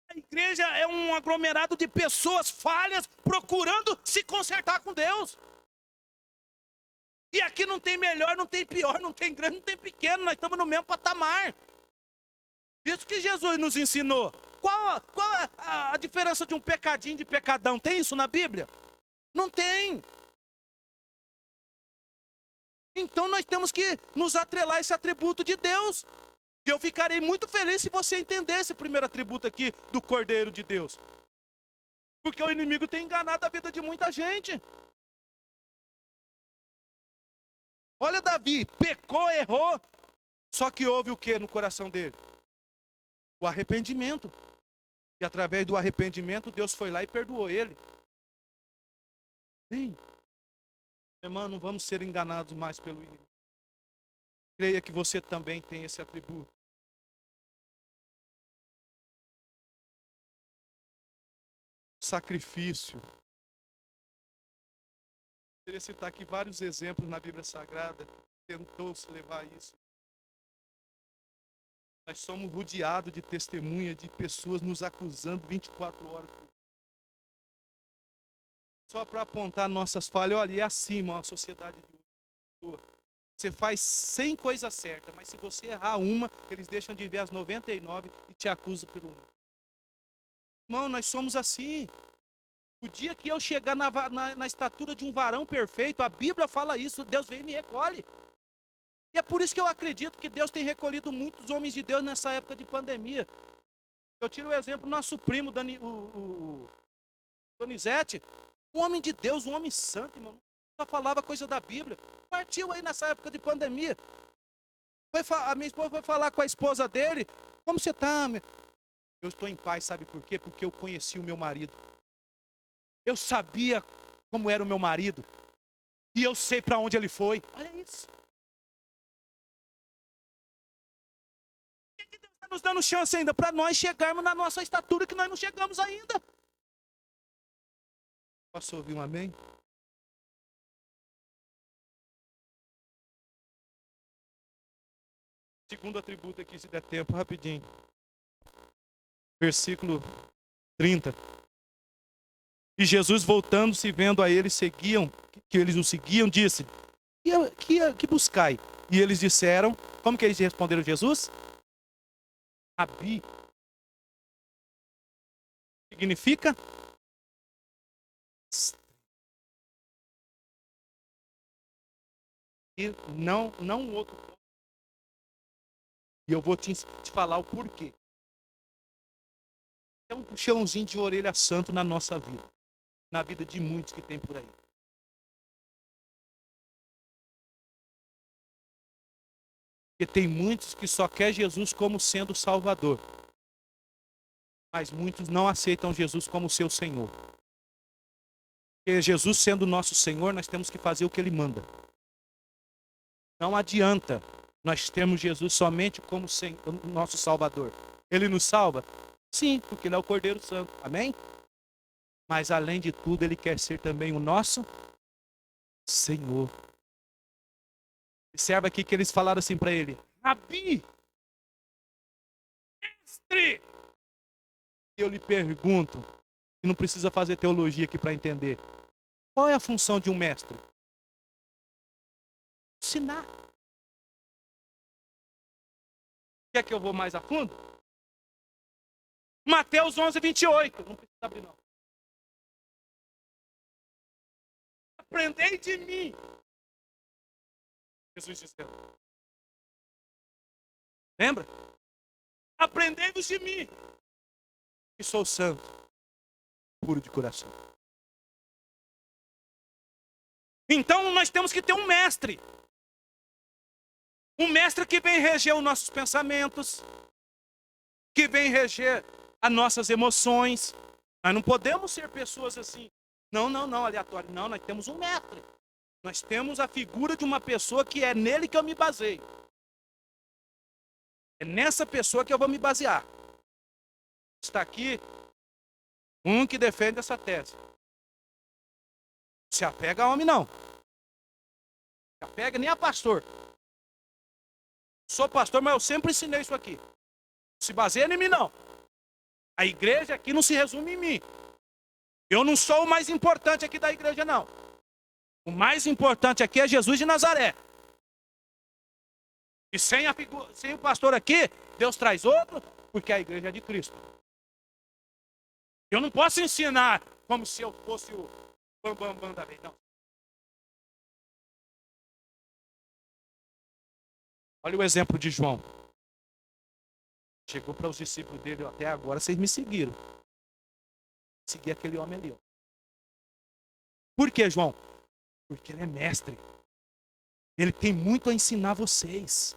A igreja é um aglomerado de pessoas falhas procurando se consertar com Deus. E aqui não tem melhor, não tem pior, não tem grande, não tem pequeno. Nós estamos no mesmo patamar. Isso que Jesus nos ensinou. Qual é a diferença de um pecadinho de pecadão? Tem isso na Bíblia? Não tem. Então nós temos que nos atrelar a esse atributo de Deus. E eu ficarei muito feliz se você entender esse primeiro atributo aqui do Cordeiro de Deus. Porque o inimigo tem enganado a vida de muita gente. Olha Davi, pecou, errou. Só que houve o que no coração dele? O arrependimento. E através do arrependimento, Deus foi lá e perdoou ele. Sim. Irmão, não vamos ser enganados mais pelo inimigo. Creia que você também tem esse atributo. Sacrifício. Eu queria citar aqui vários exemplos na Bíblia Sagrada que tentou se levar a isso. Nós somos rodeados de testemunha, de pessoas nos acusando 24 horas. Só para apontar nossas falhas. Olha, é assim, irmão, a sociedade de hoje. Você faz 100 coisas certas, mas se você errar uma, eles deixam de ver as 99 e te acusam por uma. Irmão, nós somos assim. O dia que eu chegar na estatura de um varão perfeito, a Bíblia fala isso, Deus vem e me recolhe. E é por isso que eu acredito que Deus tem recolhido muitos homens de Deus nessa época de pandemia. Eu tiro o exemplo do nosso primo, Donizete, um homem de Deus, um homem santo, irmão. Só falava coisa da Bíblia. Partiu aí nessa época de pandemia. A minha esposa foi falar com a esposa dele. Como você está? Eu estou em paz, sabe por quê? Porque eu conheci o meu marido. Eu sabia como era o meu marido. E eu sei para onde ele foi. Olha isso. Por que Deus está nos dando chance ainda? Para nós chegarmos na nossa estatura que nós não chegamos ainda. Posso ouvir um amém? Segundo atributo aqui, se der tempo, rapidinho. Versículo 30. E Jesus, voltando-se, vendo a eles, que eles o seguiam, disse: que buscai? E eles disseram, como que eles responderam a Jesus? Rabi. Significa? E não um outro ponto. E eu vou te falar o porquê. É um puxãozinho de orelha santo na nossa vida. Na vida de muitos que tem por aí. Porque tem muitos que só quer Jesus como sendo o Salvador. Mas muitos não aceitam Jesus como seu Senhor. Porque Jesus sendo nosso Senhor, nós temos que fazer o que Ele manda. Não adianta nós termos Jesus somente como o nosso Salvador. Ele nos salva? Sim, porque Ele é o Cordeiro Santo. Amém? Mas além de tudo, Ele quer ser também o nosso Senhor. Observa aqui que eles falaram assim para Ele: Rabi, mestre. Eu lhe pergunto, e não precisa fazer teologia aqui para entender, qual é a função de um mestre? Ensinar. Quer que eu vou mais a fundo? Mateus 11:28. Não precisa abrir, não. Aprendei de mim. Jesus dizendo. Lembra? Aprendei-vos de mim, que sou santo, puro de coração. Então nós temos que ter um mestre. Um mestre que vem reger os nossos pensamentos, que vem reger as nossas emoções. Nós não podemos ser pessoas assim. Não, aleatório. Não, nós temos um mestre. Nós temos a figura de uma pessoa que é nele que eu me baseio. É nessa pessoa que eu vou me basear. Está aqui um que defende essa tese. Se apega a homem, não. Se apega nem a pastor. Sou pastor, mas eu sempre ensinei isso aqui. Se baseia em mim, não. A igreja aqui não se resume em mim. Eu não sou o mais importante aqui da igreja, não. O mais importante aqui é Jesus de Nazaré. E sem o pastor aqui, Deus traz outro, porque a igreja é de Cristo. Eu não posso ensinar como se eu fosse o bambambam da lei, não. Olha o exemplo de João. Chegou para os discípulos dele: até agora vocês me seguiram. Segui aquele homem ali. Por que, João? Porque ele é mestre. Ele tem muito a ensinar vocês.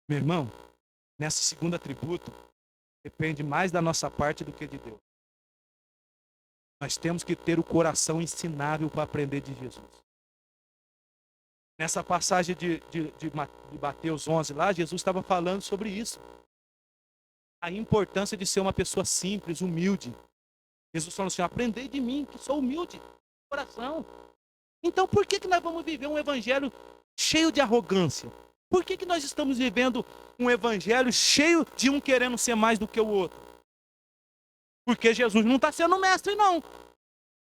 Meu irmão, nessa segunda atributo, depende mais da nossa parte do que de Deus. Nós temos que ter o coração ensinável para aprender de Jesus. Nessa passagem de Mateus 11 lá, Jesus estava falando sobre isso. A importância de ser uma pessoa simples, humilde. Jesus falou assim: aprendei de mim, que sou humilde, coração. Então por que nós vamos viver um evangelho cheio de arrogância? Por que nós estamos vivendo um evangelho cheio de um querendo ser mais do que o outro? Porque Jesus não está sendo mestre, não.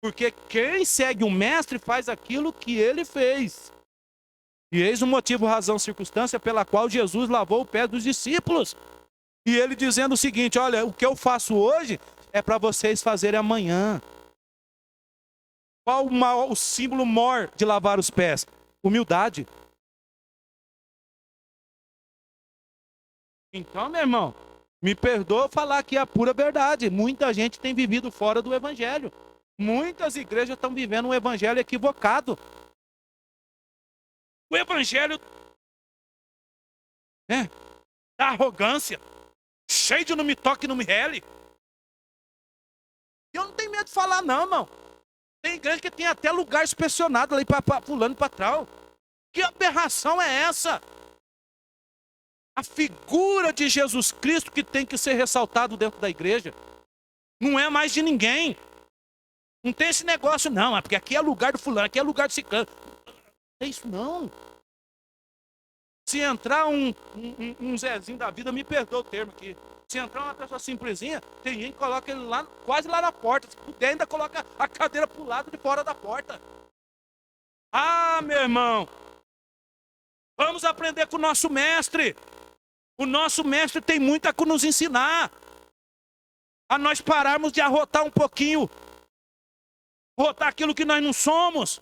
Porque quem segue o mestre faz aquilo que ele fez. E eis o motivo, razão, circunstância pela qual Jesus lavou o pé dos discípulos. E ele dizendo o seguinte: olha, o que eu faço hoje é para vocês fazerem amanhã. Qual o símbolo maior de lavar os pés? Humildade. Então, meu irmão, me perdoa falar aqui a pura verdade. Muita gente tem vivido fora do evangelho. Muitas igrejas estão vivendo um evangelho equivocado. O evangelho da arrogância, cheio de não me toque, não me rele. Eu não tenho medo de falar, não, irmão. Tem igreja que tem até lugar inspecionado ali para fulano e para trás. Que aberração é essa? A figura de Jesus Cristo que tem que ser ressaltado dentro da igreja. Não é mais de ninguém. Não tem esse negócio, não. É porque aqui é lugar do fulano, aqui é lugar do ciclano. Não é isso, não. Se entrar um Zezinho da vida, me perdoa o termo aqui. Se entrar uma pessoa simplesinha, tem gente que coloca ele lá, quase lá na porta. Se puder, ainda coloca a cadeira pro lado de fora da porta. Ah, meu irmão. Vamos aprender com o nosso mestre. O nosso mestre tem muito a nos ensinar. A nós pararmos de arrotar um pouquinho. Arrotar aquilo que nós não somos.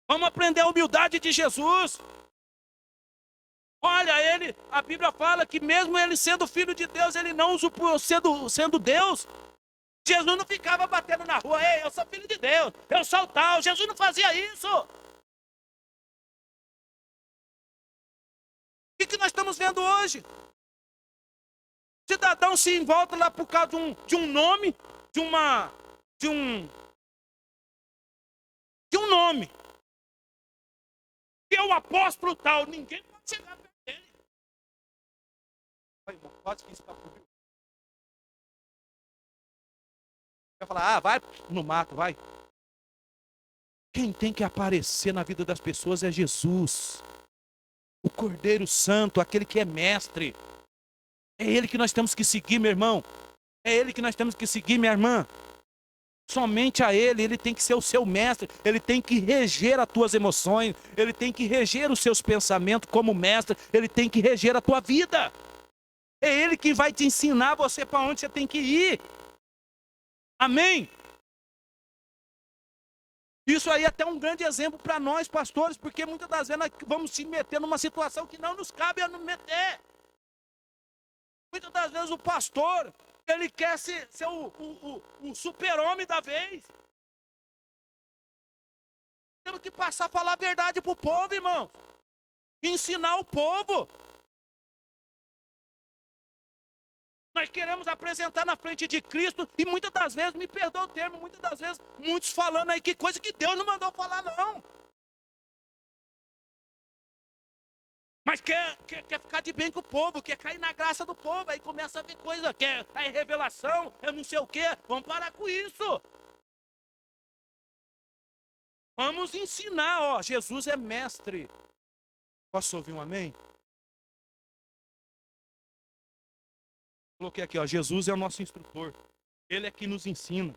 Vamos aprender a humildade de Jesus. Olha, a Bíblia fala que mesmo ele sendo filho de Deus, ele não usurpou sendo Deus. Jesus não ficava batendo na rua, ei, eu sou filho de Deus, eu sou o tal. Jesus não fazia isso. O que nós estamos vendo hoje? Cidadão se envolta lá por causa de um nome, de um nome. Que é o apóstolo tal, ninguém pode chegar perto dele. Quase que isso está por mim. Vai falar, vai no mato, vai. Quem tem que aparecer na vida das pessoas é Jesus. O Cordeiro Santo, aquele que é mestre. É ele que nós temos que seguir, meu irmão. É ele que nós temos que seguir, minha irmã. Somente a ele tem que ser o seu mestre, ele tem que reger as tuas emoções, ele tem que reger os seus pensamentos como mestre, ele tem que reger a tua vida. É ele que vai te ensinar você para onde você tem que ir. Amém? Isso aí é até um grande exemplo para nós, pastores, porque muitas das vezes nós vamos se meter numa situação que não nos cabe a nos meter. Muitas das vezes o pastor, ele quer ser o super-homem da vez. Temos que passar a falar a verdade para o povo, irmão. Ensinar o povo. Nós queremos apresentar na frente de Cristo e muitas das vezes, me perdoa o termo, muitas das vezes, muitos falando aí que coisa que Deus não mandou falar, não. Mas quer ficar de bem com o povo, quer cair na graça do povo, aí começa a ver coisa, quer aí revelação, eu não sei o quê. Vamos parar com isso. Vamos ensinar, ó, Jesus é mestre. Posso ouvir um amém? Coloquei aqui, ó, Jesus é o nosso instrutor. Ele é que nos ensina.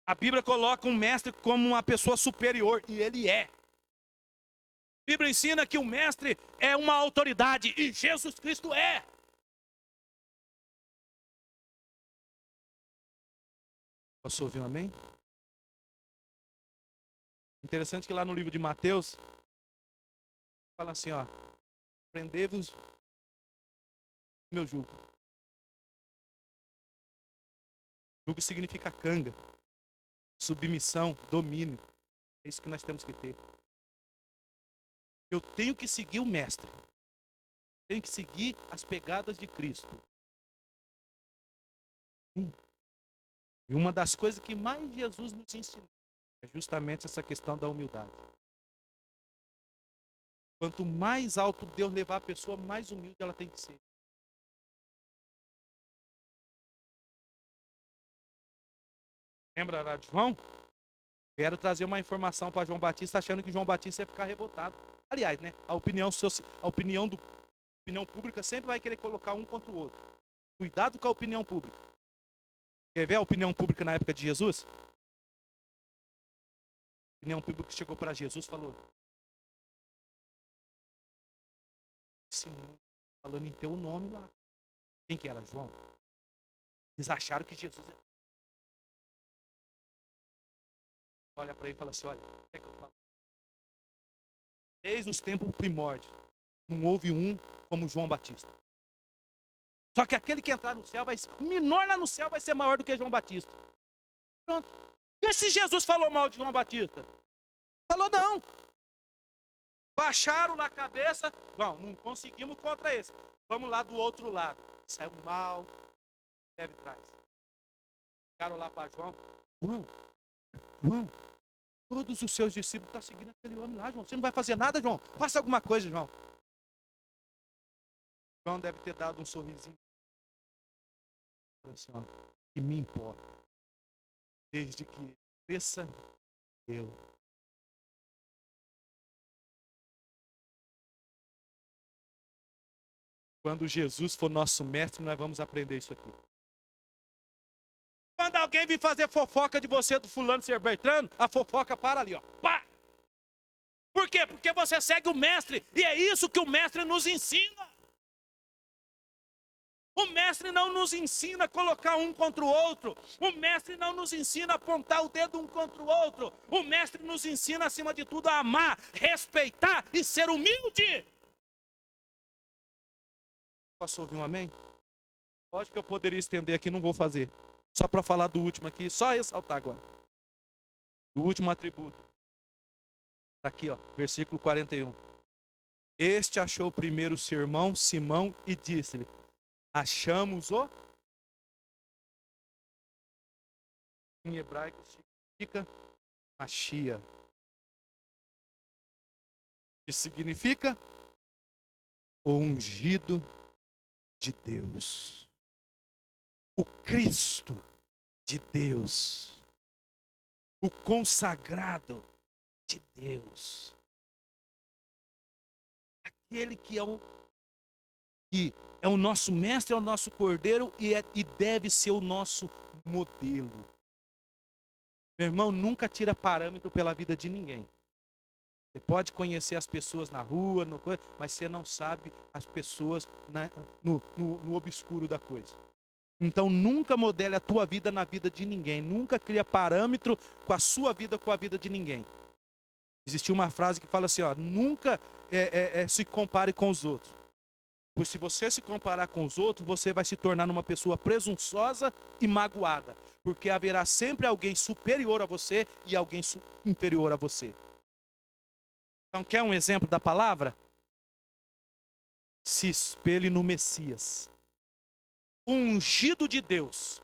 A Bíblia coloca um mestre como uma pessoa superior, e ele é. A Bíblia ensina que o mestre é uma autoridade, e Jesus Cristo é. Posso ouvir um amém? Interessante que lá no livro de Mateus, fala assim, ó, aprendei-vos meu jugo. Jugo significa canga, submissão, domínio. É isso que nós temos que ter. Eu tenho que seguir o mestre. Tenho que seguir as pegadas de Cristo. E uma das coisas que mais Jesus nos ensinou é justamente essa questão da humildade. Quanto mais alto Deus levar a pessoa, mais humilde ela tem que ser. Lembra lá de João? Quero trazer uma informação para João Batista, achando que João Batista ia ficar revoltado. Aliás, né? A opinião pública sempre vai querer colocar um contra o outro. Cuidado com a opinião pública. Quer ver a opinião pública na época de Jesus? A opinião pública chegou para Jesus e falou: Senhor, falando em teu nome lá. Quem que era? João. Eles acharam que Jesus era. Olha para ele e fala assim: olha, o que é que eu falo? Desde os tempos primórdios, não houve um como João Batista. Só que aquele que entrar no céu, o menor lá no céu vai ser maior do que João Batista. Pronto. E se Jesus falou mal de João Batista? Falou não. Baixaram na cabeça, não conseguimos contra esse. Vamos lá do outro lado. Saiu mal, deve trás. Ficaram lá para João. João, todos os seus discípulos estão seguindo aquele homem lá, João. Você não vai fazer nada, João? Faça alguma coisa, João. João deve ter dado um sorrisinho. Assim, ó, que me importa. Desde que cresça eu. Quando Jesus for nosso mestre, nós vamos aprender isso aqui. Quando alguém vir fazer fofoca de você, do fulano ser Bertrano, a fofoca para ali, ó. Pá! Por quê? Porque você segue o mestre, e é isso que o mestre nos ensina. O mestre não nos ensina a colocar um contra o outro. O mestre não nos ensina a apontar o dedo um contra o outro. O mestre nos ensina, acima de tudo, a amar, respeitar e ser humilde. Posso ouvir um amém? Lógico que eu poderia estender aqui, não vou fazer. Só para falar do último aqui, só ressaltar agora. Do último atributo. Está aqui, ó, versículo 41. Este achou primeiro seu irmão Simão e disse-lhe: achamos o... Em hebraico significa Machia. Que significa o ungido de Deus. O Cristo de Deus. O consagrado de Deus. Aquele que é o nosso mestre, é o nosso cordeiro e deve ser o nosso modelo. Meu irmão, nunca tira parâmetro pela vida de ninguém. Você pode conhecer as pessoas na rua, mas você não sabe as pessoas no obscuro da coisa. Então nunca modele a tua vida na vida de ninguém. Nunca cria parâmetro com a sua vida com a vida de ninguém. Existe uma frase que fala assim, ó, nunca se compare com os outros. Pois se você se comparar com os outros, você vai se tornar uma pessoa presunçosa e magoada. Porque haverá sempre alguém superior a você e alguém inferior a você. Então, quer um exemplo da palavra? Se espelhe no Messias. O ungido de Deus.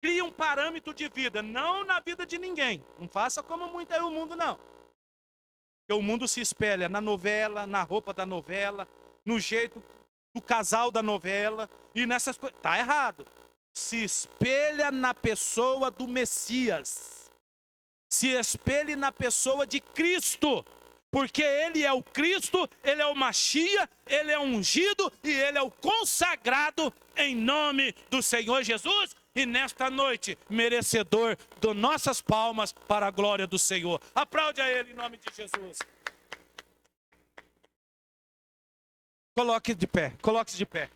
Crie um parâmetro de vida, não na vida de ninguém. Não faça como muito aí o mundo, não. Porque o mundo se espelha na novela, na roupa da novela, no jeito do casal da novela e nessas coisas. Está errado. Se espelha na pessoa do Messias. Se espelhe na pessoa de Cristo. Porque Ele é o Cristo, Ele é o Machia, Ele é o ungido e Ele é o consagrado em nome do Senhor Jesus. E nesta noite, merecedor de nossas palmas para a glória do Senhor. Aplaude a Ele em nome de Jesus. Coloque-se de pé, coloque-se de pé.